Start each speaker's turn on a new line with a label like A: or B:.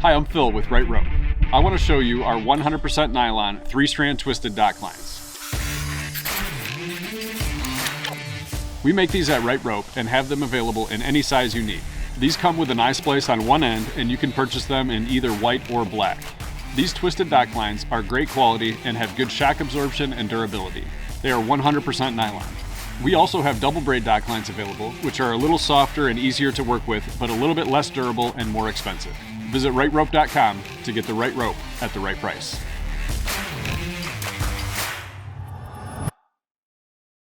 A: Hi, I'm Phil with RightRope. I want to show you our 100% nylon 3-strand twisted dock lines. We make these at RightRope and have them available in any size you need. These come with an eye splice on one end, and you can purchase them in either white or black. These twisted dock lines are great quality and have good shock absorption and durability. They are 100% nylon. We also have double braid dock lines available, which are a little softer and easier to work with, but a little bit less durable and more expensive. Visit rightrope.com to get the right rope at the right price.